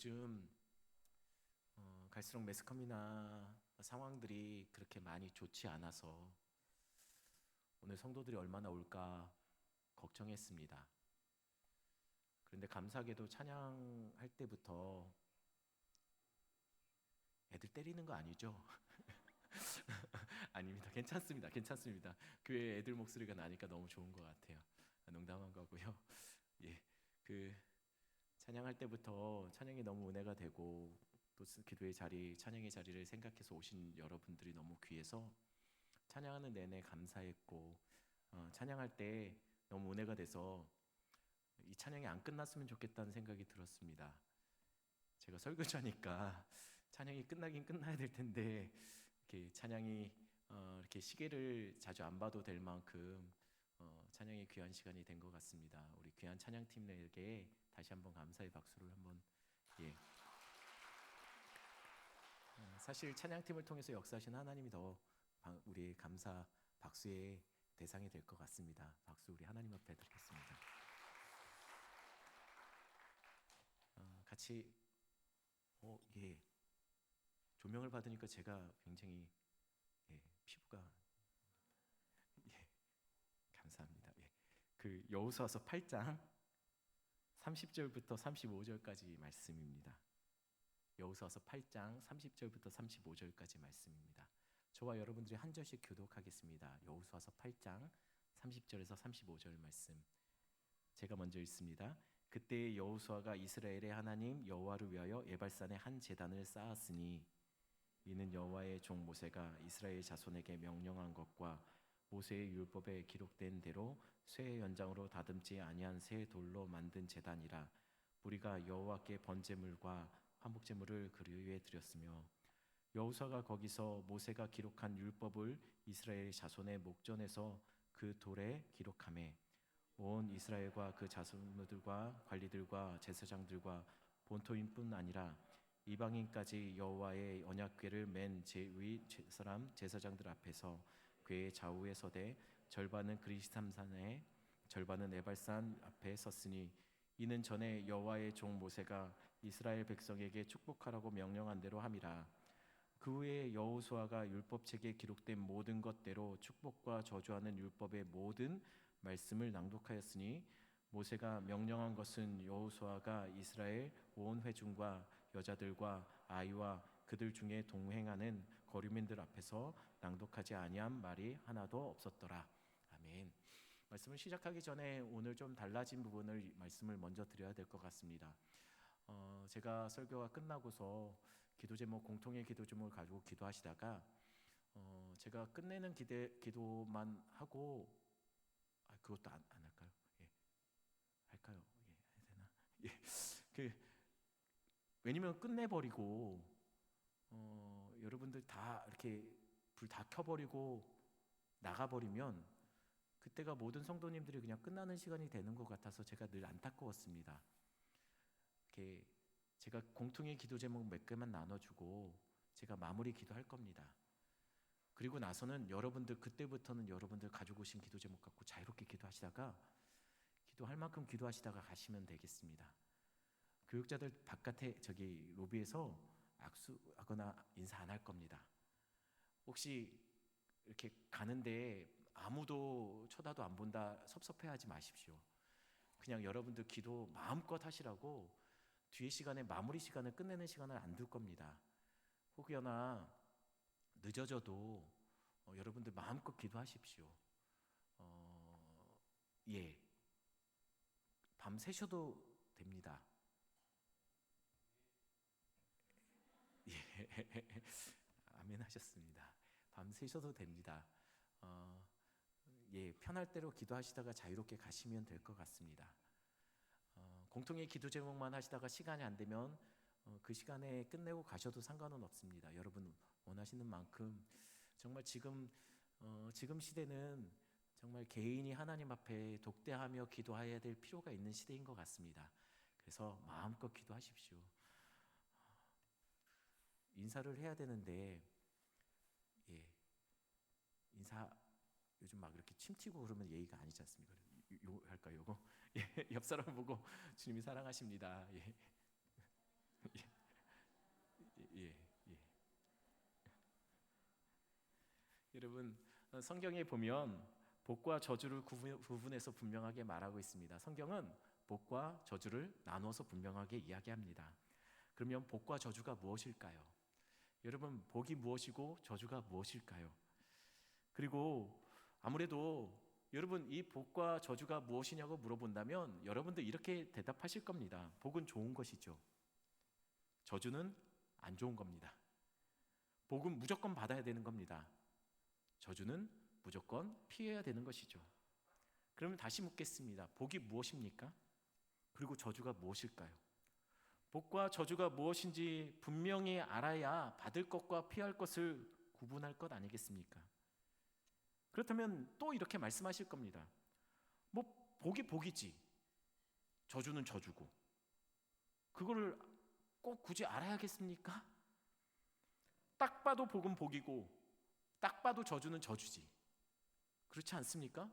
요즘 갈수록 매스컴이나 상황들이 그렇게 많이 좋지 않아서 오늘 성도들이 얼마나 올까 걱정했습니다. 그런데 감사하게도 찬양할 때부터 애들 때리는 거 아니죠? 아닙니다. 괜찮습니다. 괜찮습니다. 교회 애들 목소리가 나니까 너무 좋은 것 같아요. 농담한 거고요. 예, 그 찬양할 때부터 찬양이 너무 은혜가 되고 또 기도의 자리, 찬양의 자리를 생각해서 오신 여러분들이 너무 귀해서 찬양하는 내내 감사했고 찬양할 때 너무 은혜가 돼서 이 찬양이 안 끝났으면 좋겠다는 생각이 들었습니다. 제가 설교자니까 찬양이 끝나긴 끝나야 될 텐데 이렇게 찬양이 이렇게 시계를 자주 안 봐도 될 만큼 찬양이 귀한 시간이 된 것 같습니다. 우리 귀한 찬양팀에게 다시 한번 감사의 박수를 한번 예. 사실 찬양팀을 통해서 역사하신 하나님이 더 우리의 감사 박수의 대상이 될 것 같습니다. 박수 우리 하나님 앞에 드리겠습니다. 같이 예. 조명을 받으니까 제가 굉장히 피부가 감사합니다. 그 여호수아서 8장 30절부터 35절까지 말씀입니다. 여호수아서 8장 30절부터 35절까지 말씀입니다. 저와 여러분들이 한 절씩 교독하겠습니다. 여호수아서 8장 30절에서 35절 말씀. 제가 먼저 읽습니다. 그때 여호수아가 이스라엘의 하나님 여호와를 위하여 에발산에 한 제단을 쌓았으니 이는 여호와의 종 모세가 이스라엘 자손에게 명령한 것과 모세의 율법에 기록된 대로 쇠의 연장으로 다듬지 아니한 새 돌로 만든 제단이라. 우리가 여호와께 번제물과 화목제물을 그 위에 드렸으며 여호수아가 거기서 모세가 기록한 율법을 이스라엘 자손의 목전에서 그 돌에 기록하매 온 이스라엘과 그 자손들과 관리들과 제사장들과 본토인뿐 아니라 이방인까지 여호와의 언약궤를 맨 제위 사람 제사장들 앞에서 궤의 좌우에 서되 절반은 그리스탐산에 절반은 에발산 앞에 섰으니 이는 전에 여호와의 종 모세가 이스라엘 백성에게 축복하라고 명령한 대로 함이라. 그 후에 여호수아가 율법책에 기록된 모든 것대로 축복과 저주하는 율법의 모든 말씀을 낭독하였으니 모세가 명령한 것은 여호수아가 이스라엘 온 회중과 여자들과 아이와 그들 중에 동행하는 거류민들 앞에서 낭독하지 아니한 말이 하나도 없었더라. 아멘. 말씀을 시작하기 전에 오늘 좀 달라진 부분을 말씀을 먼저 드려야 될 것 같습니다. 제가 설교가 끝나고서 기도 제목 공통의 기도 제목을 가지고 기도하시다가 제가 끝내는 기도만 하고 그것도 안 할까요? 할까요? 해야 되나? 왜냐면 끝내버리고 여러분들 다 이렇게 불 다 켜버리고 나가버리면 그때가 모든 성도님들이 그냥 끝나는 시간이 되는 것 같아서 제가 늘 안타까웠습니다. 이렇게 제가 공통의 기도 제목 몇 개만 나눠주고 제가 마무리 기도할 겁니다. 그리고 나서는 여러분들 그때부터는 여러분들 가지고 오신 기도 제목 갖고 자유롭게 기도하시다가 기도할 만큼 기도하시다가 가시면 되겠습니다. 교육자들 바깥에 저기 로비에서 악수하거나 인사 안 할 겁니다. 혹시 이렇게 가는데 아무도 쳐다도 안 본다 섭섭해하지 마십시오. 그냥 여러분들 기도 마음껏 하시라고 뒤에 시간에 마무리 시간을 끝내는 시간을 안 둘 겁니다. 혹여나 늦어져도 여러분들 마음껏 기도하십시오. 밤 새셔도 됩니다. 아멘 하셨습니다. 밤 새셔도 됩니다. 편할 대로 기도하시다가 자유롭게 가시면 될 것 같습니다. 공통의 기도 제목만 하시다가 시간이 안 되면 그 시간에 끝내고 가셔도 상관은 없습니다. 여러분 원하시는 만큼 정말 지금 시대는 정말 개인이 하나님 앞에 독대하며 기도해야 될 필요가 있는 시대인 것 같습니다. 그래서 마음껏 기도하십시오. 인사를 해야 되는데 인사 요즘 막 이렇게 침 튀고 그러면 예의가 아니지 않습니까? 할까요, 요거? 옆 사람 보고 주님이 사랑하십니다. 여러분, 성경에 보면 복과 저주를 구분해서 분명하게 말하고 있습니다. 성경은 복과 저주를 나눠서 분명하게 이야기합니다. 그러면 복과 저주가 무엇일까요? 여러분, 복이 무엇이고 저주가 무엇일까요? 그리고 아무래도 여러분, 이 복과 저주가 무엇이냐고 물어본다면 여러분도 이렇게 대답하실 겁니다. 복은 좋은 것이죠. 저주는 안 좋은 겁니다. 복은 무조건 받아야 되는 겁니다. 저주는 무조건 피해야 되는 것이죠. 그러면 다시 묻겠습니다. 복이 무엇입니까? 그리고 저주가 무엇일까요? 복과 저주가 무엇인지 분명히 알아야 받을 것과 피할 것을 구분할 것 아니겠습니까? 그렇다면 또 이렇게 말씀하실 겁니다. 뭐 복이 복이지, 저주는 저주고, 그거를 꼭 굳이 알아야겠습니까? 딱 봐도 복은 복이고 딱 봐도 저주는 저주지, 그렇지 않습니까?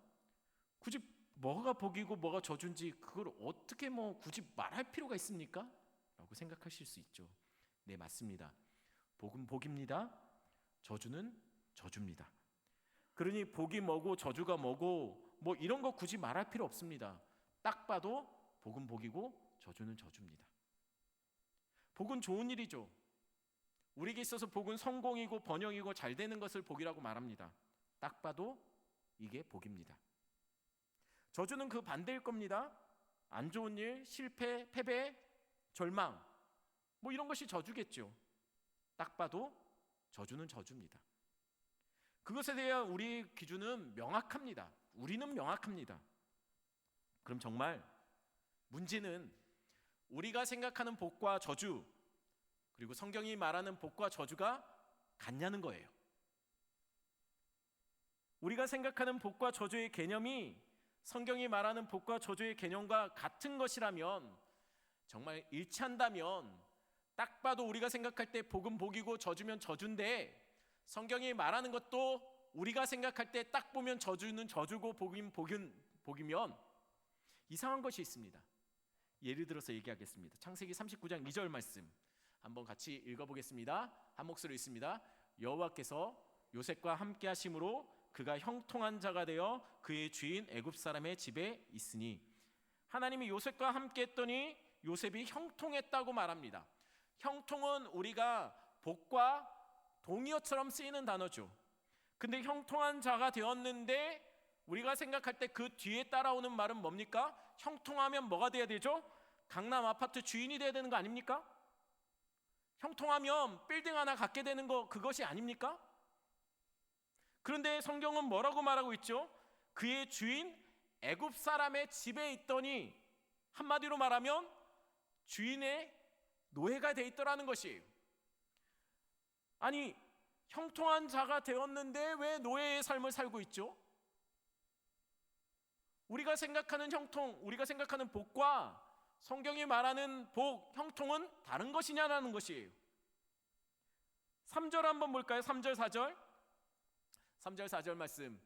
굳이 뭐가 복이고 뭐가 저주인지 그걸 어떻게 굳이 말할 필요가 있습니까? 라고 생각하실 수 있죠. 네, 맞습니다. 복은 복입니다. 저주는 저주입니다. 그러니 복이 뭐고 저주가 뭐고 이런 거 굳이 말할 필요 없습니다. 딱 봐도 복은 복이고 저주는 저주입니다. 복은 좋은 일이죠. 우리에게 있어서 복은 성공이고 번영이고 잘 되는 것을 복이라고 말합니다. 딱 봐도 이게 복입니다. 저주는 그 반대일 겁니다. 안 좋은 일, 실패, 패배, 절망, 이런 것이 저주겠죠. 딱 봐도 저주는 저주입니다. 그것에 대한 우리 기준은 명확합니다. 우리는 명확합니다. 그럼 정말 문제는 우리가 생각하는 복과 저주, 그리고 성경이 말하는 복과 저주가 같냐는 거예요. 우리가 생각하는 복과 저주의 개념이 성경이 말하는 복과 저주의 개념과 같은 것이라면, 정말 일치한다면, 딱 봐도 우리가 생각할 때 복은 복이고 저주면 저주인데 성경이 말하는 것도 우리가 생각할 때 딱 보면 저주는 저주고 복은 복이면 이상한 것이 있습니다. 예를 들어서 얘기하겠습니다. 창세기 39장 2절 말씀 한번 같이 읽어보겠습니다. 한 목소리로 읽습니다. 여호와께서 요셉과 함께 하심으로 그가 형통한 자가 되어 그의 주인 애굽 사람의 집에 있으니, 하나님이 요셉과 함께 했더니 요셉이 형통했다고 말합니다. 형통은 우리가 복과 동의어처럼 쓰이는 단어죠. 근데 형통한 자가 되었는데 우리가 생각할 때 그 뒤에 따라오는 말은 뭡니까? 형통하면 뭐가 돼야 되죠? 강남 아파트 주인이 돼야 되는 거 아닙니까? 형통하면 빌딩 하나 갖게 되는 거, 그것이 아닙니까? 그런데 성경은 뭐라고 말하고 있죠? 그의 주인 애굽 사람의 집에 있더니, 한마디로 말하면 주인의 노예가 돼 있더라는 것이에요. 아니, 형통한 자가 되었는데 왜 노예의 삶을 살고 있죠? 우리가 생각하는 형통, 우리가 생각하는 복과 성경이 말하는 복, 형통은 다른 것이냐라는 것이에요. 3절 한번 볼까요? 3절 4절 3절 4절 말씀,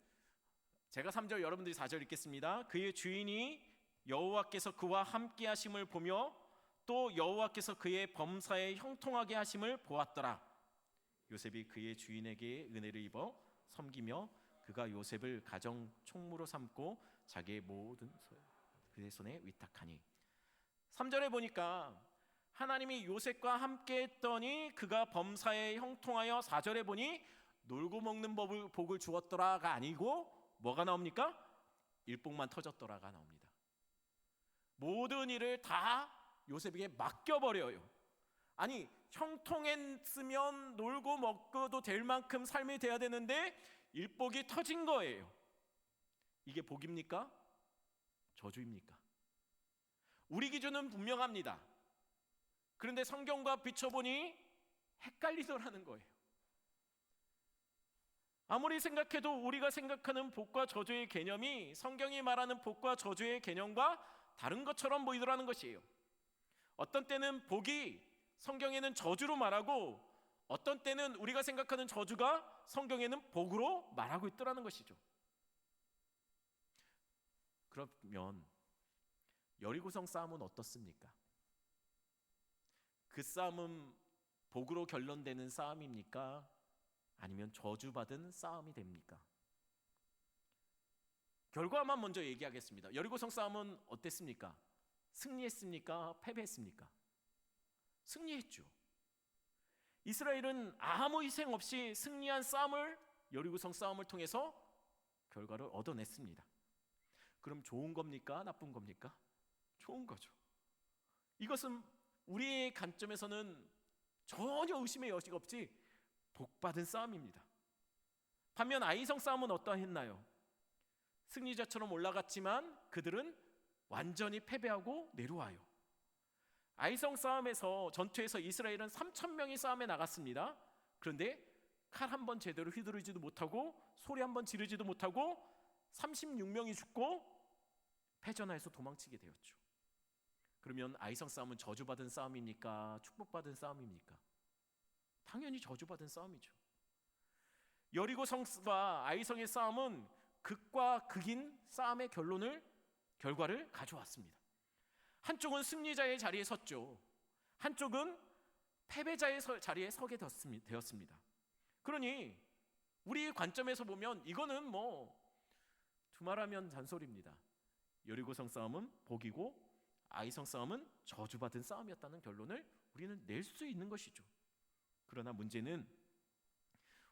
제가 3절 여러분들이 4절 읽겠습니다. 그의 주인이 여호와께서 그와 함께 하심을 보며 또 여호와께서 그의 범사에 형통하게 하심을 보았더라. 요셉이 그의 주인에게 은혜를 입어 섬기며 그가 요셉을 가정 총무로 삼고 자기의 모든 그의 손에 위탁하니. 3절에 보니까 하나님이 요셉과 함께 했더니 그가 범사에 형통하여, 4절에 보니 놀고 먹는 복을 주었더라가 아니고 뭐가 나옵니까? 일복만 터졌더라가 나옵니다. 모든 일을 다 요셉에게 맡겨버려요. 아니, 형통했으면 놀고 먹고도 될 만큼 삶이 돼야 되는데 일복이 터진 거예요. 이게 복입니까? 저주입니까? 우리 기준은 분명합니다. 그런데 성경과 비춰보니 헷갈리더라는 거예요. 아무리 생각해도 우리가 생각하는 복과 저주의 개념이 성경이 말하는 복과 저주의 개념과 다른 것처럼 보이더라는 것이에요. 어떤 때는 복이 성경에는 저주로 말하고, 어떤 때는 우리가 생각하는 저주가 성경에는 복으로 말하고 있더라는 것이죠. 그러면 여리고성 싸움은 어떻습니까? 그 싸움은 복으로 결론되는 싸움입니까? 아니면 저주받은 싸움이 됩니까? 결과만 먼저 얘기하겠습니다. 여리고성 싸움은 어땠습니까? 승리했습니까? 패배했습니까? 승리했죠. 이스라엘은 아무 희생 없이 승리한 싸움을, 여리고성 싸움을 통해서 결과를 얻어냈습니다. 그럼 좋은 겁니까? 나쁜 겁니까? 좋은 거죠. 이것은 우리의 관점에서는 전혀 의심의 여지가 없이 복받은 싸움입니다. 반면 아이성 싸움은 어떠했나요? 승리자처럼 올라갔지만 그들은 완전히 패배하고 내려와요. 아이성 싸움에서, 전투에서 이스라엘은 3,000명이 싸움에 나갔습니다. 그런데 칼 한 번 제대로 휘두르지도 못하고 소리 한 번 지르지도 못하고 36명이 죽고 패전하여서 도망치게 되었죠. 그러면 아이성 싸움은 저주받은 싸움입니까? 축복받은 싸움입니까? 당연히 저주받은 싸움이죠. 여리고성과 아이성의 싸움은 극과 극인 싸움의 결과를 가져왔습니다. 한쪽은 승리자의 자리에 섰죠. 한쪽은 패배자의 자리에 서게 되었습니다. 그러니 우리 관점에서 보면 이거는 두말하면 잔소리입니다. 여리고성 싸움은 복이고 아이성 싸움은 저주받은 싸움이었다는 결론을 우리는 낼 수 있는 것이죠. 그러나 문제는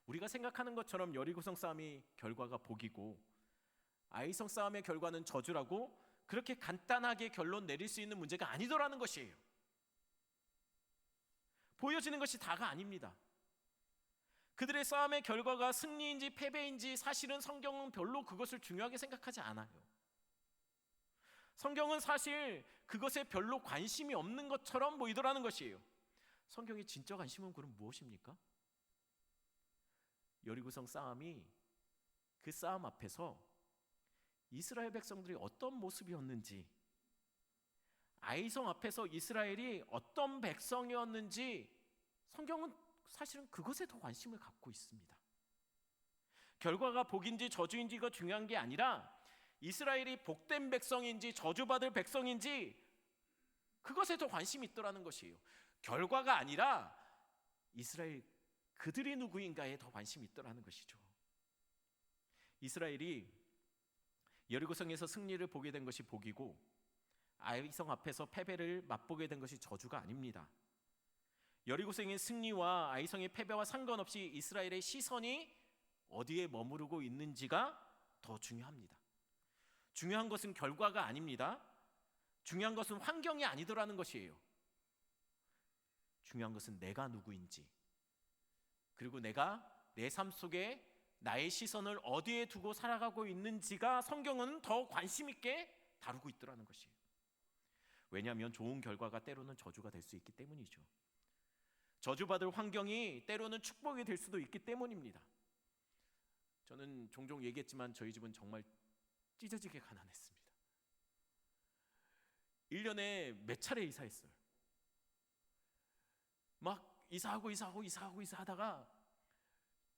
우리가 생각하는 것처럼 여리고성 싸움이 결과가 복이고 아이성 싸움의 결과는 저주라고 그렇게 간단하게 결론 내릴 수 있는 문제가 아니더라는 것이에요. 보여지는 것이 다가 아닙니다. 그들의 싸움의 결과가 승리인지 패배인지 사실은 성경은 별로 그것을 중요하게 생각하지 않아요. 성경은 사실 그것에 별로 관심이 없는 것처럼 보이더라는 것이에요. 성경의 진짜 관심은 그럼 무엇입니까? 여리고성 싸움이, 그 싸움 앞에서 이스라엘 백성들이 어떤 모습이었는지, 아이성 앞에서 이스라엘이 어떤 백성이었는지 성경은 사실은 그것에 더 관심을 갖고 있습니다. 결과가 복인지 저주인지가 중요한 게 아니라 이스라엘이 복된 백성인지 저주받을 백성인지 그것에 더 관심이 있더라는 것이에요. 결과가 아니라 이스라엘 그들이 누구인가에 더 관심이 있더라는 것이죠. 이스라엘이 여리고성에서 승리를 보게 된 것이 복이고 아이성 앞에서 패배를 맛보게 된 것이 저주가 아닙니다. 여리고성의 승리와 아이성의 패배와 상관없이 이스라엘의 시선이 어디에 머무르고 있는지가 더 중요합니다. 중요한 것은 결과가 아닙니다. 중요한 것은 환경이 아니더라는 것이에요. 중요한 것은 내가 누구인지, 그리고 내가 내 삶 속에 나의 시선을 어디에 두고 살아가고 있는지가 성경은 더 관심 있게 다루고 있더라는 것이에요. 왜냐하면 좋은 결과가 때로는 저주가 될 수 있기 때문이죠. 저주받을 환경이 때로는 축복이 될 수도 있기 때문입니다. 저는 종종 얘기했지만 저희 집은 정말 찢어지게 가난했습니다. 1년에 몇 차례 이사했어요. 막 이사하다가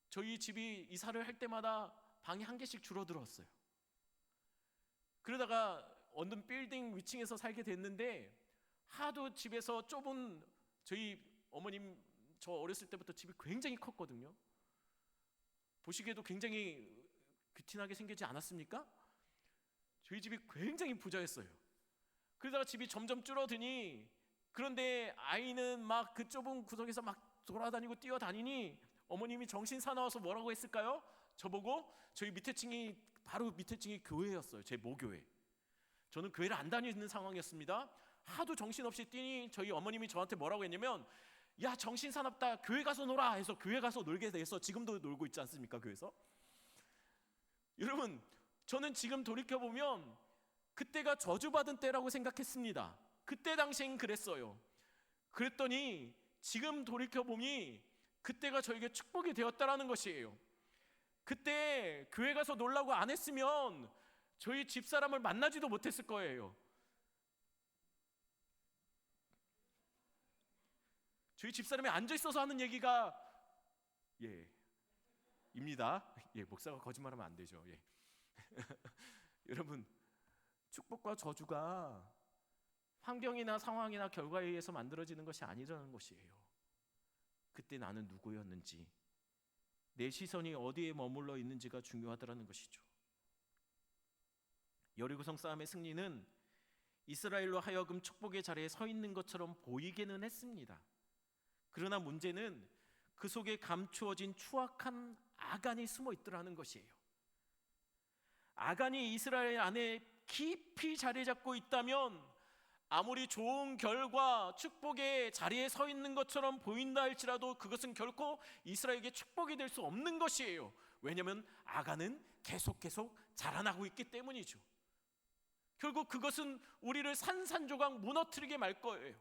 저희 집이 이사를 할 때마다 방이 한 개씩 줄어들었어요. 그러다가 어느 빌딩 위층에서 살게 됐는데 하도 집에서 좁은, 저희 어머님 저 어렸을 때부터 집이 굉장히 컸거든요. 보시기에도 굉장히 귀티나게 생기지 않았습니까? 저희 집이 굉장히 부자였어요. 그러다가 집이 점점 줄어드니, 그런데 아이는 막 그 좁은 구석에서 막 돌아다니고 뛰어다니니 어머님이 정신 사나워서 뭐라고 했을까요? 저보고, 저희 바로 밑에 층이 교회였어요. 제 모교회. 저는 교회를 안 다니는 상황이었습니다. 하도 정신없이 뛰니 저희 어머님이 저한테 뭐라고 했냐면, 야 정신 사납다, 교회 가서 놀아 해서 교회 가서 놀게 돼서 지금도 놀고 있지 않습니까? 교회에서. 여러분, 저는 지금 돌이켜보면 그때가 저주받은 때라고 생각했습니다. 그때 당시엔 그랬어요. 그랬더니 지금 돌이켜보니 그때가 저에게 축복이 되었다라는 것이에요. 그때 교회 가서 놀라고 안 했으면 저희 집사람을 만나지도 못했을 거예요. 저희 집사람이 앉아있어서 하는 얘기가 입니다. 목사가 거짓말하면 안 되죠. 여러분, 축복과 저주가 환경이나 상황이나 결과에 의해서 만들어지는 것이 아니라는 것이에요. 그때 나는 누구였는지, 내 시선이 어디에 머물러 있는지가 중요하다는 것이죠. 여리고성 싸움의 승리는 이스라엘로 하여금 축복의 자리에 서 있는 것처럼 보이기는 했습니다. 그러나 문제는 그 속에 감추어진 추악한 아간이 숨어 있더라는 것이에요. 아간이 이스라엘 안에 깊이 자리 잡고 있다면 아무리 좋은 결과 축복의 자리에 서 있는 것처럼 보인다 할지라도 그것은 결코 이스라엘에게 축복이 될 수 없는 것이에요. 왜냐하면 아간은 계속 자라나고 있기 때문이죠. 결국 그것은 우리를 산산조각 무너뜨리게 말 거예요.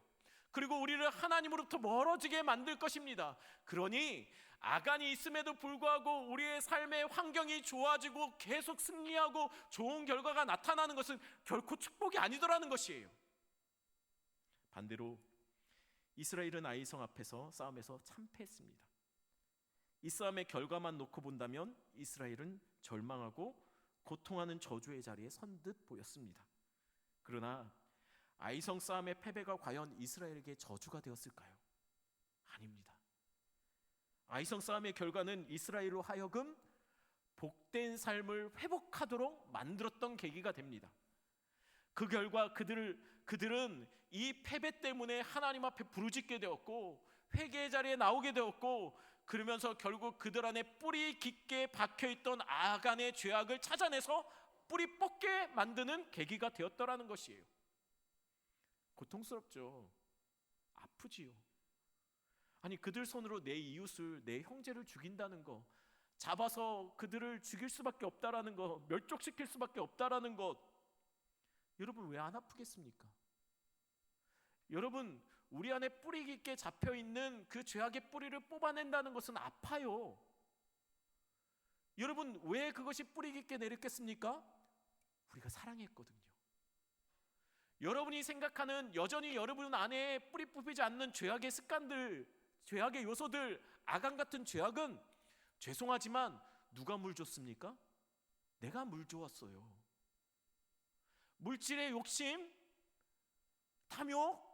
그리고 우리를 하나님으로부터 멀어지게 만들 것입니다. 그러니 아간이 있음에도 불구하고 우리의 삶의 환경이 좋아지고 계속 승리하고 좋은 결과가 나타나는 것은 결코 축복이 아니더라는 것이에요. 반대로 이스라엘은 아이성 앞에서 싸움에서 참패했습니다. 이 싸움의 결과만 놓고 본다면 이스라엘은 절망하고 고통하는 저주의 자리에 선 듯 보였습니다. 그러나 아이성 싸움의 패배가 과연 이스라엘에게 저주가 되었을까요? 아닙니다. 아이성 싸움의 결과는 이스라엘로 하여금 복된 삶을 회복하도록 만들었던 계기가 됩니다. 그 결과 그들은 이 패배 때문에 하나님 앞에 부르짖게 되었고 회개의 자리에 나오게 되었고, 그러면서 결국 그들 안에 뿌리 깊게 박혀있던 아간의 죄악을 찾아내서 뿌리 뽑게 만드는 계기가 되었더라는 것이에요. 고통스럽죠. 아프지요. 아니, 그들 손으로 내 이웃을, 내 형제를 죽인다는 거, 잡아서 그들을 죽일 수밖에 없다라는 거, 멸족시킬 수밖에 없다라는 것, 여러분 왜 안 아프겠습니까? 여러분, 우리 안에 뿌리 깊게 잡혀있는 그 죄악의 뿌리를 뽑아낸다는 것은 아파요. 여러분, 왜 그것이 뿌리 깊게 내렸겠습니까? 우리가 사랑했거든요. 여러분이 생각하는, 여전히 여러분 안에 뿌리 뽑히지 않는 죄악의 습관들, 죄악의 요소들, 아간 같은 죄악은, 죄송하지만 누가 물 줬습니까? 내가 물 주었어요. 물질의 욕심, 탐욕,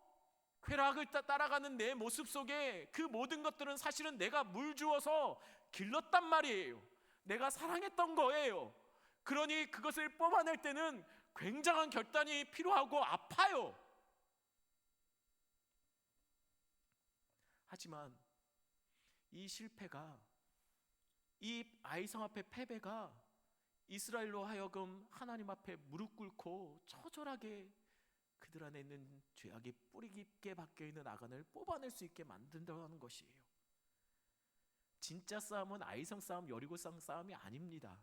쾌락을 따라가는 내 모습 속에 그 모든 것들은 사실은 내가 물 주어서 길렀단 말이에요. 내가 사랑했던 거예요. 그러니 그것을 뽑아낼 때는 굉장한 결단이 필요하고 아파요. 하지만 이 실패가, 이 아이성 앞의 패배가 이스라엘로 하여금 하나님 앞에 무릎 꿇고 처절하게 그들 안에 있는 죄악이 뿌리 깊게 박혀있는 아간을 뽑아낼 수 있게 만든다는 것이에요. 진짜 싸움은 아이성 싸움, 여리고 싸움이 아닙니다.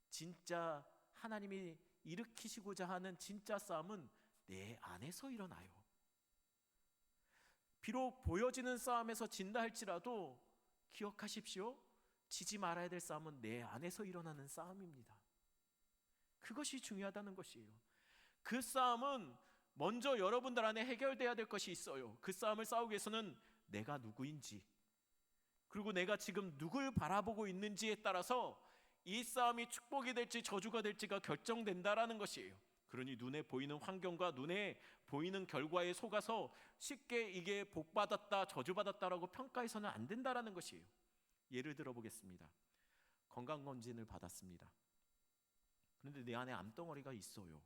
진짜 하나님이 일으키시고자 하는 진짜 싸움은 내 안에서 일어나요. 비록 보여지는 싸움에서 진다 할지라도 기억하십시오. 지지 말아야 될 싸움은 내 안에서 일어나는 싸움입니다. 그것이 중요하다는 것이에요. 그 싸움은 먼저 여러분들 안에 해결돼야 될 것이 있어요. 그 싸움을 싸우기 위해서는 내가 누구인지, 그리고 내가 지금 누굴 바라보고 있는지에 따라서 이 싸움이 축복이 될지 저주가 될지가 결정된다라는 것이에요. 그러니 눈에 보이는 환경과 눈에 보이는 결과에 속아서 쉽게 이게 복받았다, 저주받았다라고 평가해서는 안 된다라는 것이에요. 예를 들어 보겠습니다. 건강검진을 받았습니다. 그런데 내 안에 암덩어리가 있어요.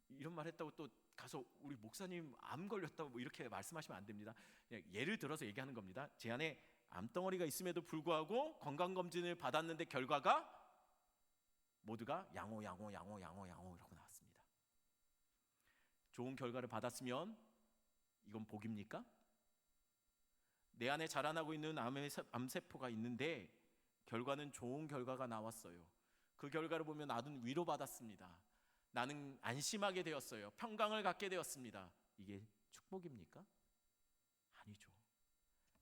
이런 말 했다고 또 가서 우리 목사님 암 걸렸다고 뭐 이렇게 말씀하시면 안 됩니다. 그냥 예를 들어서 얘기하는 겁니다. 제 안에 암덩어리가 있음에도 불구하고 건강검진을 받았는데 결과가 모두가 양호 이라고 나왔습니다. 좋은 결과를 받았으면 이건 복입니까? 내 안에 자라나고 있는 암세포가 있는데 결과는 좋은 결과가 나왔어요. 그 결과를 보면 나는 위로받았습니다. 나는 안심하게 되었어요. 평강을 갖게 되었습니다. 이게 축복입니까? 아니죠.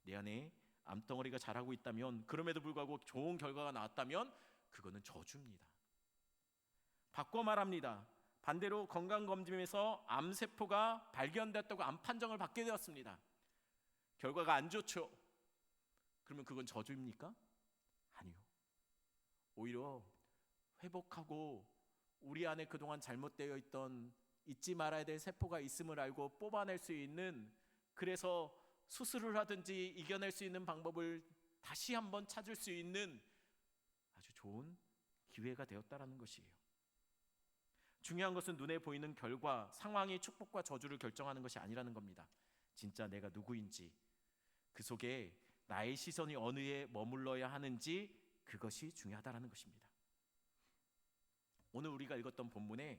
내 안에 암덩어리가 자라고 있다면, 그럼에도 불구하고 좋은 결과가 나왔다면 그거는 저주입니다. 바꿔 말합니다. 반대로 건강검진에서 암세포가 발견됐다고 암 판정을 받게 되었습니다. 결과가 안 좋죠. 그러면 그건 저주입니까? 아니요. 오히려 회복하고 우리 안에 그동안 잘못되어 있던 잊지 말아야 될 세포가 있음을 알고 뽑아낼 수 있는, 그래서 수술을 하든지 이겨낼 수 있는 방법을 다시 한번 찾을 수 있는 아주 좋은 기회가 되었다라는 것이에요. 중요한 것은 눈에 보이는 결과, 상황이 축복과 저주를 결정하는 것이 아니라는 겁니다. 진짜 내가 누구인지, 그 속에 나의 시선이 어느에 머물러야 하는지, 그것이 중요하다라는 것입니다. 오늘 우리가 읽었던 본문에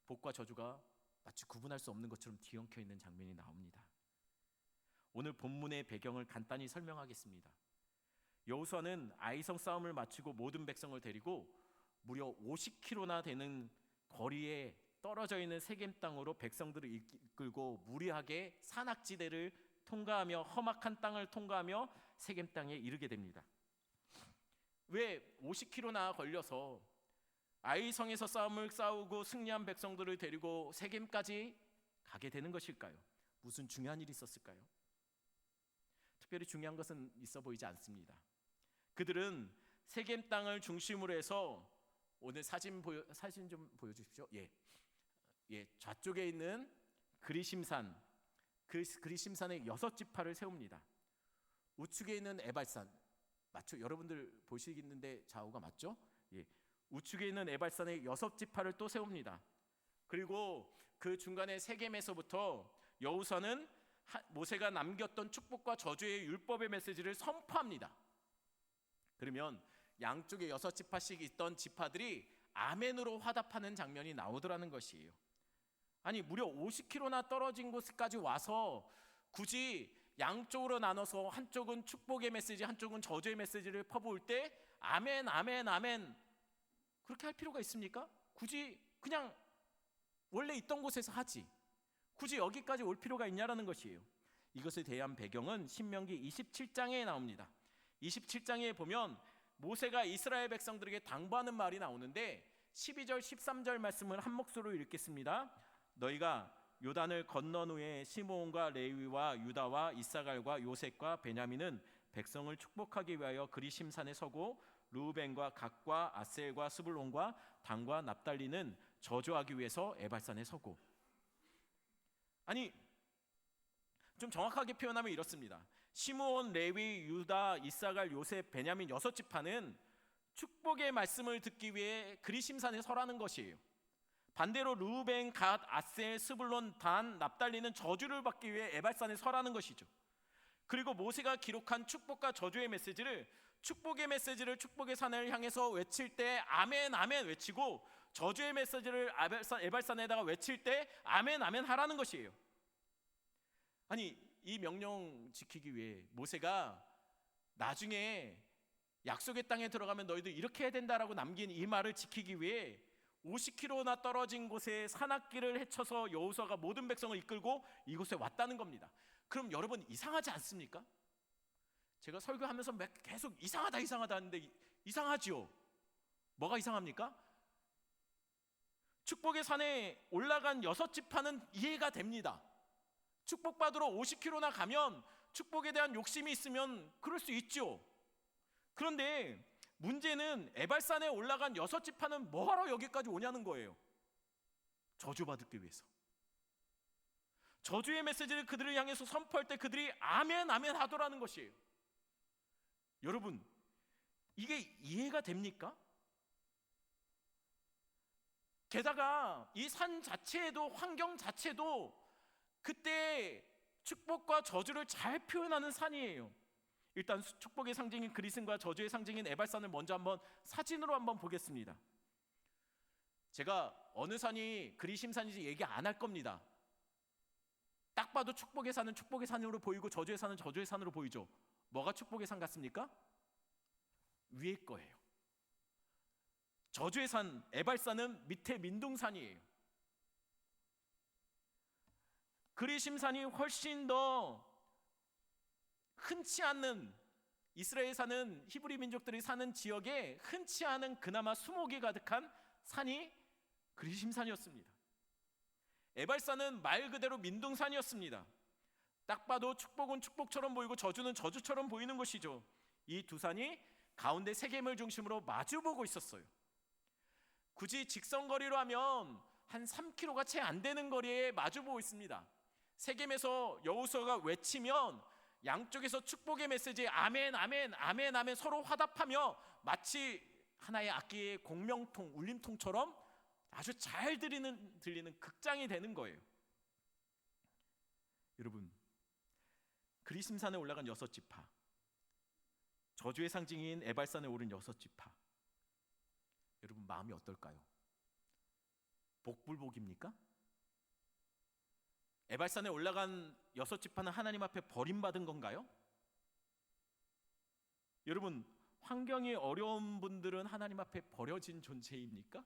복과 저주가 마치 구분할 수 없는 것처럼 뒤엉켜 있는 장면이 나옵니다. 오늘 본문의 배경을 간단히 설명하겠습니다. 여호수아는 아이성 싸움을 마치고 모든 백성을 데리고 무려 50km나 되는 거리에 떨어져 있는 세겜 땅으로 백성들을 이끌고 무리하게 산악지대를 통과하며 험악한 땅을 통과하며 세겜 땅에 이르게 됩니다. 왜 50km나 걸려서 아이성에서 싸움을 싸우고 승리한 백성들을 데리고 세겜까지 가게 되는 것일까요? 무슨 중요한 일이 있었을까요? 특별히 중요한 것은 있어 보이지 않습니다. 그들은 세겜 땅을 중심으로 해서, 오늘 사진 좀 보여주십시오. 좌쪽에 있는 그리심산, 그 그리심산의 6지파를 세웁니다. 우측에 있는 에발산, 맞죠? 여러분들 보시겠는데 좌우가 맞죠? 우측에 있는 에발산의 6지파를 또 세웁니다. 그리고 그 중간에 세겜에서부터 여호수아는 모세가 남겼던 축복과 저주의 율법의 메시지를 선포합니다. 그러면 양쪽에 6지파씩 있던 지파들이 아멘으로 화답하는 장면이 나오더라는 것이에요. 아니, 무려 50km나 떨어진 곳까지 와서 굳이 양쪽으로 나눠서 한쪽은 축복의 메시지, 한쪽은 저주의 메시지를 퍼부을 때 아멘, 아멘, 아멘, 그렇게 할 필요가 있습니까? 굳이 그냥 원래 있던 곳에서 하지, 굳이 여기까지 올 필요가 있냐라는 것이에요. 이것에 대한 배경은 신명기 27장에 나옵니다. 27장에 보면 모세가 이스라엘 백성들에게 당부하는 말이 나오는데 12절 13절 말씀을 한 목소리로 읽겠습니다. 너희가 요단을 건넌 후에 시므온과 레위와 유다와 이사갈과 요셉과 베냐민은 백성을 축복하기 위하여 그리심산에 서고, 르우벤과 갓과 아셀과 스불론과 단과 납달리는 저주하기 위해서 에발산에 서고. 아니, 좀 정확하게 표현하면 이렇습니다. 시므온, 레위, 유다, 이사갈, 요셉, 베냐민 6지파는 축복의 말씀을 듣기 위해 그리심산에 서라는 것이에요. 반대로 르우벤, 갓, 아셀, 스불론, 단, 납달리는 저주를 받기 위해 에발산에 서라는 것이죠. 그리고 모세가 기록한 축복과 저주의 메시지를, 축복의 메시지를 축복의 산을 향해서 외칠 때 아멘 아멘 외치고, 저주의 메시지를 에발산에다가 외칠 때 아멘 아멘 하라는 것이에요. 아니, 이 명령 지키기 위해 모세가 나중에 약속의 땅에 들어가면 너희들 이렇게 해야 된다라고 남긴 이 말을 지키기 위해 50km나 떨어진 곳에 산악길을 헤쳐서 여호수아가 모든 백성을 이끌고 이곳에 왔다는 겁니다. 그럼 여러분, 이상하지 않습니까? 제가 설교하면서 계속 이상하다 이상하다 하는데 이상하지요? 뭐가 이상합니까? 축복의 산에 올라간 6지파는 이해가 됩니다. 축복받으러 50km나 가면 축복에 대한 욕심이 있으면 그럴 수 있죠. 그런데 문제는 에발산에 올라간 6지파는 뭐하러 여기까지 오냐는 거예요. 저주받기 위해서. 저주의 메시지를 그들을 향해서 선포할 때 그들이 아멘 아멘 하더라는 것이에요. 여러분, 이게 이해가 됩니까? 게다가 이 산 자체에도, 환경 자체도 그때 축복과 저주를 잘 표현하는 산이에요. 일단 축복의 상징인 그리심과 저주의 상징인 에발산을 먼저 한번 사진으로 한번 보겠습니다. 제가 어느 산이 그리심산인지 얘기 안 할 겁니다. 딱 봐도 축복의 산은 축복의 산으로 보이고 저주의 산은 저주의 산으로 보이죠. 뭐가 축복의 산 같습니까? 위에 거예요. 저주의 산 에발산은 밑에 민둥산이에요. 그리심산이 훨씬 더 흔치 않는, 이스라엘 사는 히브리 민족들이 사는 지역에 흔치 않은 그나마 수목이 가득한 산이 그리심산이었습니다. 에발산은 말 그대로 민둥산이었습니다. 딱 봐도 축복은 축복처럼 보이고 저주는 저주처럼 보이는 것이죠. 이 두 산이 가운데 세겜을 중심으로 마주보고 있었어요. 굳이 직선거리로 하면 한 3km가 채 안 되는 거리에 마주보고 있습니다. 세겜에서 여호수아가 외치면 양쪽에서 축복의 메시지 아멘 아멘 아멘 아멘 서로 화답하며 마치 하나의 악기의 공명통 울림통처럼 아주 잘 들리는 극장이 되는 거예요. 여러분, 그리심산에 올라간 6지파, 저주의 상징인 에발산에 오른 6지파, 여러분 마음이 어떨까요? 복불복입니까? 에발산에 올라간 6지파는 하나님 앞에 버림받은 건가요? 여러분, 환경이 어려운 분들은 하나님 앞에 버려진 존재입니까?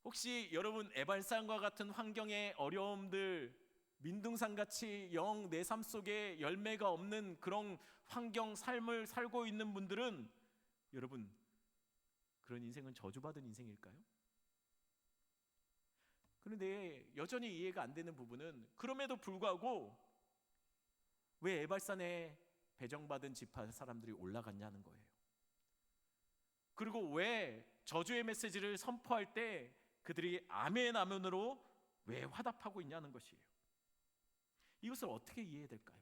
혹시 여러분 에발산과 같은 환경의 어려움들, 민둥산같이 영 내 삶 속에 열매가 없는 그런 환경 삶을 살고 있는 분들은 여러분 그런 인생은 저주받은 인생일까요? 그런데 여전히 이해가 안 되는 부분은 그럼에도 불구하고 왜 에발산에 배정받은 지파 사람들이 올라갔냐는 거예요. 그리고 왜 저주의 메시지를 선포할 때 그들이 아멘 아멘으로 왜 화답하고 있냐는 것이에요. 이것을 어떻게 이해해야 될까요?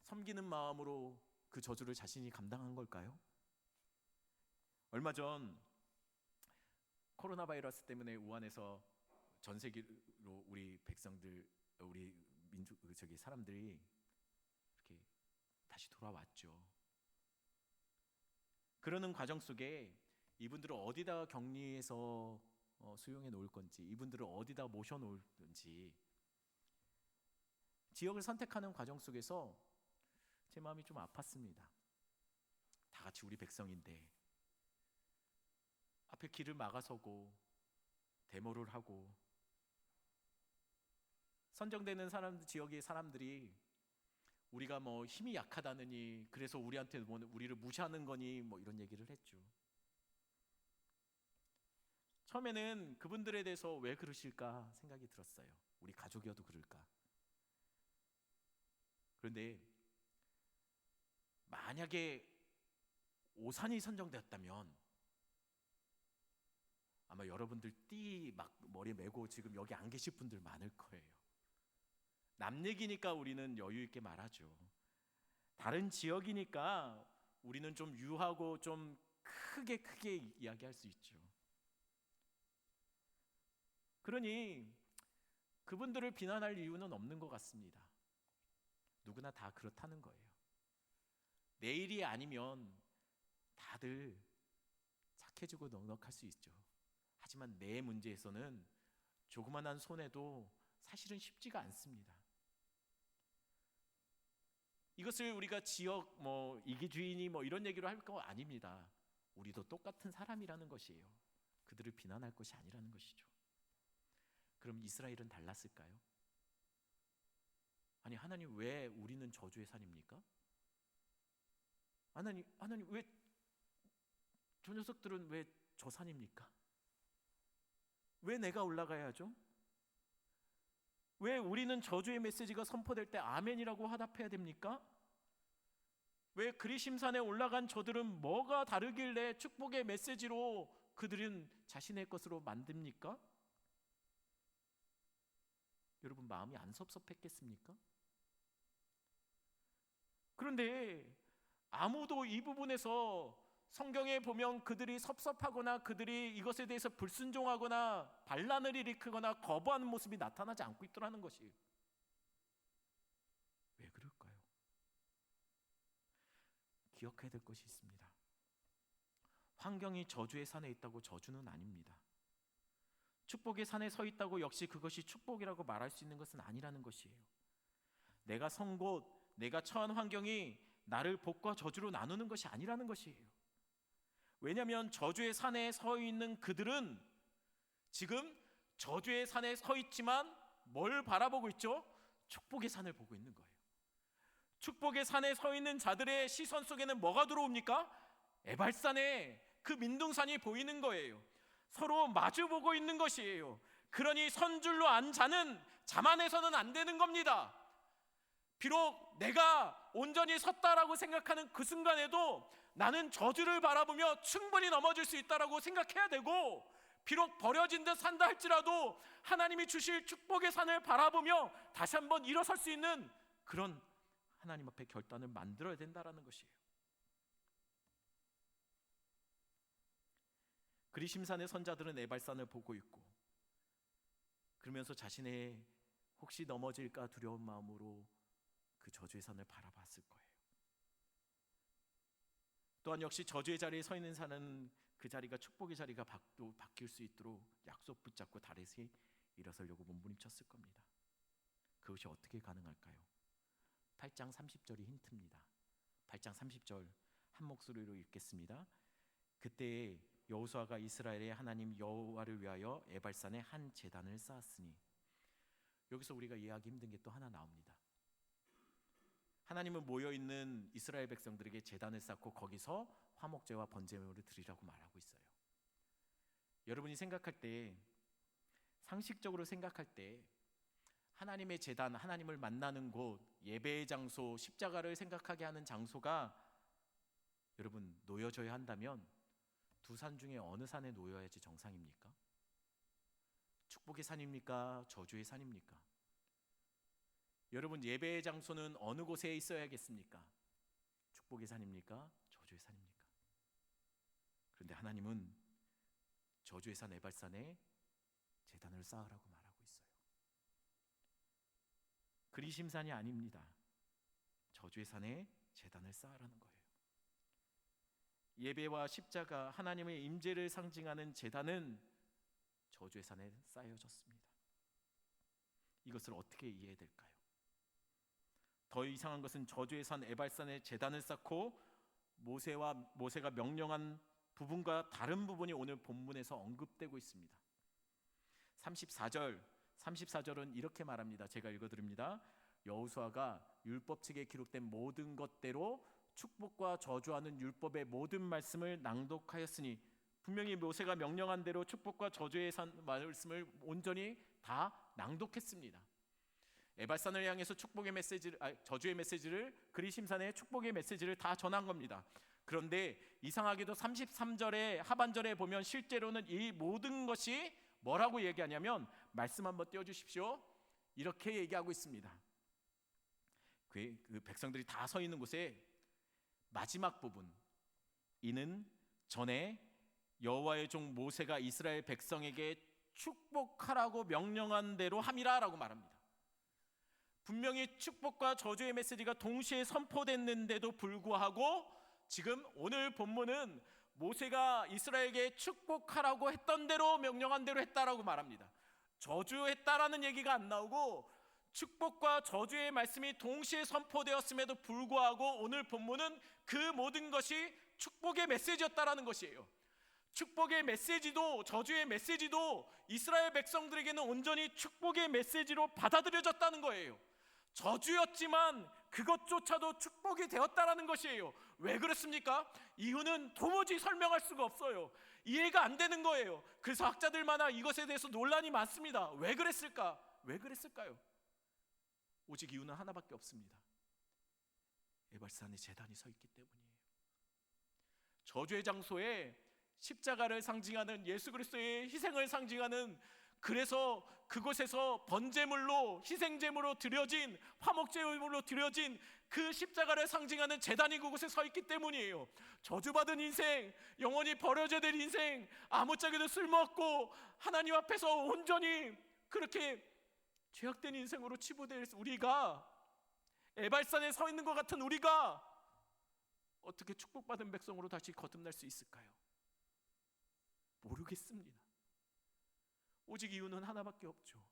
섬기는 마음으로 그 저주를 자신이 감당한 걸까요? 얼마 전 코로나 바이러스 때문에 우한에서 전 세계로 우리 백성들, 우리 사람들이 이렇게 다시 돌아왔죠. 그러는 과정 속에 이분들을 어디다 격리해서 수용해 놓을 건지, 이분들을 어디다 모셔 놓을 건지 지역을 선택하는 과정 속에서 제 마음이 좀 아팠습니다. 다 같이 우리 백성인데 앞에 길을 막아서고 데모를 하고 선정되는 지역의 사람들이 우리가 뭐 힘이 약하다느니 그래서 우리한테 뭐 우리를 무시하는 거니 뭐 이런 얘기를 했죠. 처음에는 그분들에 대해서 왜 그러실까 생각이 들었어요. 우리 가족이어도 그럴까? 그런데 만약에 오산이 선정되었다면 아마 여러분들 띠 막 머리에 메고 지금 여기 안 계실 분들 많을 거예요. 남 얘기니까 우리는 여유 있게 말하죠. 다른 지역이니까 우리는 좀 유하고 좀 크게 이야기할 수 있죠. 그러니 그분들을 비난할 이유는 없는 것 같습니다. 누구나 다 그렇다는 거예요. 내일이 아니면 다들 착해지고 넉넉할 수 있죠. 하지만 내 문제에서는 조그만한 손해도 사실은 쉽지가 않습니다. 이것을 우리가 지역 이기주의니 이런 얘기로 할 거 아닙니다. 우리도 똑같은 사람이라는 것이에요. 그들을 비난할 것이 아니라는 것이죠. 그럼 이스라엘은 달랐을까요? 아니, 하나님 왜 우리는 저주의 산입니까? 하나님 왜 저 녀석들은 왜 저 산입니까? 왜 내가 올라가야 하죠? 왜 우리는 저주의 메시지가 선포될 때 아멘이라고 화답해야 됩니까? 왜 그리심산에 올라간 저들은 뭐가 다르길래 축복의 메시지로 그들은 자신의 것으로 만듭니까? 여러분 마음이 안 섭섭했겠습니까? 그런데 아무도 이 부분에서 성경에 보면 그들이 섭섭하거나 그들이 이것에 대해서 불순종하거나 반란을 일으키거나 거부하는 모습이 나타나지 않고 있더라는 것이에요. 왜 그럴까요? 기억해야 될 것이 있습니다. 환경이 저주의 산에 있다고 저주는 아닙니다. 축복의 산에 서 있다고 역시 그것이 축복이라고 말할 수 있는 것은 아니라는 것이에요. 내가 선 곳, 내가 처한 환경이 나를 복과 저주로 나누는 것이 아니라는 것이에요. 왜냐하면 저주의 산에 서 있는 그들은 지금 저주의 산에 서 있지만 뭘 바라보고 있죠? 축복의 산을 보고 있는 거예요. 축복의 산에 서 있는 자들의 시선 속에는 뭐가 들어옵니까? 에발산에 그 민둥산이 보이는 거예요. 서로 마주보고 있는 것이에요. 그러니 선줄로 안 자는 자만해서는 안 되는 겁니다. 비록 내가 온전히 섰다라고 생각하는 그 순간에도 나는 저주를 바라보며 충분히 넘어질 수 있다라고 생각해야 되고, 비록 버려진 듯 산다 할지라도 하나님이 주실 축복의 산을 바라보며 다시 한번 일어설 수 있는 그런 하나님 앞에 결단을 만들어야 된다라는 것이에요. 그리심산의 선자들은 에발산을 보고 있고, 그러면서 자신의 혹시 넘어질까 두려운 마음으로 그 저주의 산을 바라봤을 거예요. 또한 역시 저주의 자리에 서 있는 사람은 그 자리가 축복의 자리가 바뀔 수 있도록 약속 붙잡고 다시 일어서려고 몸부림쳤을 겁니다. 그것이 어떻게 가능할까요? 8장 30절이 힌트입니다. 8장 30절 한 목소리로 읽겠습니다. 그때 여호수아가 이스라엘의 하나님 여호와를 위하여 에발산에 한 제단을 쌓았으니. 여기서 우리가 이해하기 힘든 게 또 하나 나옵니다. 하나님은 모여있는 이스라엘 백성들에게 제단을 쌓고 거기서 화목제와 번제물을 드리라고 말하고 있어요. 여러분이 생각할 때, 상식적으로 생각할 때 하나님의 제단, 하나님을 만나는 곳, 예배의 장소, 십자가를 생각하게 하는 장소가 여러분 놓여져야 한다면 두 산 중에 어느 산에 놓여야지 정상입니까? 축복의 산입니까? 저주의 산입니까? 여러분, 예배의 장소는 어느 곳에 있어야겠습니까? 축복의 산입니까? 저주의 산입니까? 그런데 하나님은 저주의 산 에발산에 제단을 쌓으라고 말하고 있어요. 그리심산이 아닙니다. 저주의 산에 제단을 쌓으라는 거예요. 예배와 십자가, 하나님의 임재를 상징하는 제단은 저주의 산에 쌓여졌습니다. 이것을 어떻게 이해해야 될까요? 더 이상한 것은 저주의 산 에발산에 제단을 쌓고 모세가 명령한 부분과 다른 부분이 오늘 본문에서 언급되고 있습니다. 34절은 이렇게 말합니다. 제가 읽어드립니다. 여호수아가 율법책에 기록된 모든 것대로 축복과 저주하는 율법의 모든 말씀을 낭독하였으니, 분명히 모세가 명령한 대로 축복과 저주의 말씀을 온전히 다 낭독했습니다. 에발산을 향해서 저주의 메시지를, 그리심산의 축복의 메시지를 다 전한 겁니다. 그런데 이상하게도 33절의 하반절에 보면 실제로는 이 모든 것이 뭐라고 얘기하냐면, 말씀 한번 띄워주십시오. 이렇게 얘기하고 있습니다. 그 백성들이 다 서 있는 곳에 마지막 부분, 이는 전에 여호와의 종 모세가 이스라엘 백성에게 축복하라고 명령한 대로 함이라라고 말합니다. 분명히 축복과 저주의 메시지가 동시에 선포됐는데도 불구하고 지금 오늘 본문은 모세가 이스라엘에게 축복하라고 했던 대로 명령한 대로 했다라고 말합니다. 저주했다라는 얘기가 안 나오고 축복과 저주의 말씀이 동시에 선포되었음에도 불구하고 오늘 본문은 그 모든 것이 축복의 메시지였다라는 것이에요. 축복의 메시지도 저주의 메시지도 이스라엘 백성들에게는 온전히 축복의 메시지로 받아들여졌다는 거예요. 저주였지만 그것조차도 축복이 되었다라는 것이에요. 왜 그렇습니까? 이유는 도무지 설명할 수가 없어요. 이해가 안 되는 거예요. 그래서 학자들마다 이것에 대해서 논란이 많습니다. 왜 그랬을까? 왜 그랬을까요? 오직 이유는 하나밖에 없습니다. 에발산에 제단이 서 있기 때문이에요. 저주의 장소에 십자가를 상징하는 예수 그리스도의 희생을 상징하는, 그래서 그곳에서 번제물로, 희생제물로 드려진, 화목제물로 드려진 그 십자가를 상징하는 제단이 그곳에 서 있기 때문이에요. 저주받은 인생, 영원히 버려져야 될 인생, 아무짝에도 쓸모없고 하나님 앞에서 온전히 그렇게 죄악된 인생으로 치부될 우리가, 에발산에 서 있는 것 같은 우리가 어떻게 축복받은 백성으로 다시 거듭날 수 있을까요? 모르겠습니다. 오직 이유는 하나밖에 없죠.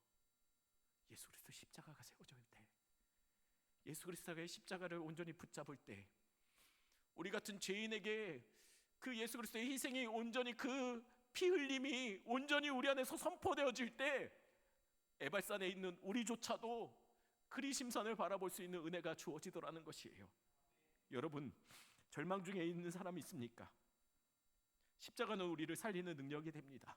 예수 그리스도 십자가가 세워질 때, 예수 그리스도의 십자가를 온전히 붙잡을 때, 우리 같은 죄인에게 그 예수 그리스도의 희생이 온전히, 그 피 흘림이 온전히 우리 안에서 선포되어질 때, 에발산에 있는 우리조차도 그리심산을 바라볼 수 있는 은혜가 주어지더라는 것이에요. 여러분, 절망 중에 있는 사람이 있습니까? 십자가는 우리를 살리는 능력이 됩니다.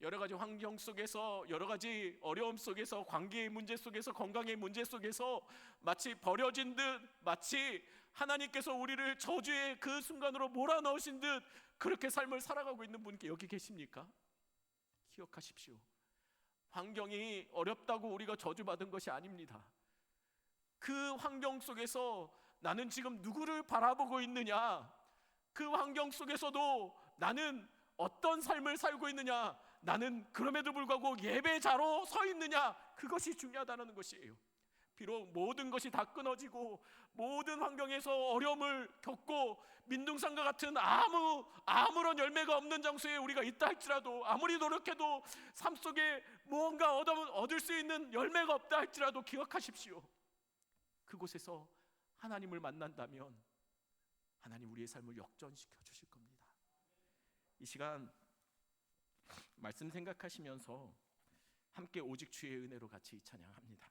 여러 가지 환경 속에서, 여러 가지 어려움 속에서, 관계의 문제 속에서, 건강의 문제 속에서 마치 버려진 듯, 마치 하나님께서 우리를 저주의 그 순간으로 몰아넣으신 듯 그렇게 삶을 살아가고 있는 분 여기 계십니까? 기억하십시오. 환경이 어렵다고 우리가 저주받은 것이 아닙니다. 그 환경 속에서 나는 지금 누구를 바라보고 있느냐, 그 환경 속에서도 나는 어떤 삶을 살고 있느냐, 나는 그럼에도 불구하고 예배자로 서 있느냐, 그것이 중요하다는 것이에요. 비록 모든 것이 다 끊어지고 모든 환경에서 어려움을 겪고 민둥산과 같은 아무런 열매가 없는 장소에 우리가 있다 할지라도, 아무리 노력해도 삶 속에 무언가 얻을 수 있는 열매가 없다 할지라도 기억하십시오. 그곳에서 하나님을 만난다면 하나님 우리의 삶을 역전시켜 주실 겁니다. 이 시간 말씀 생각하시면서 함께 오직 주의 은혜로 같이 찬양합니다.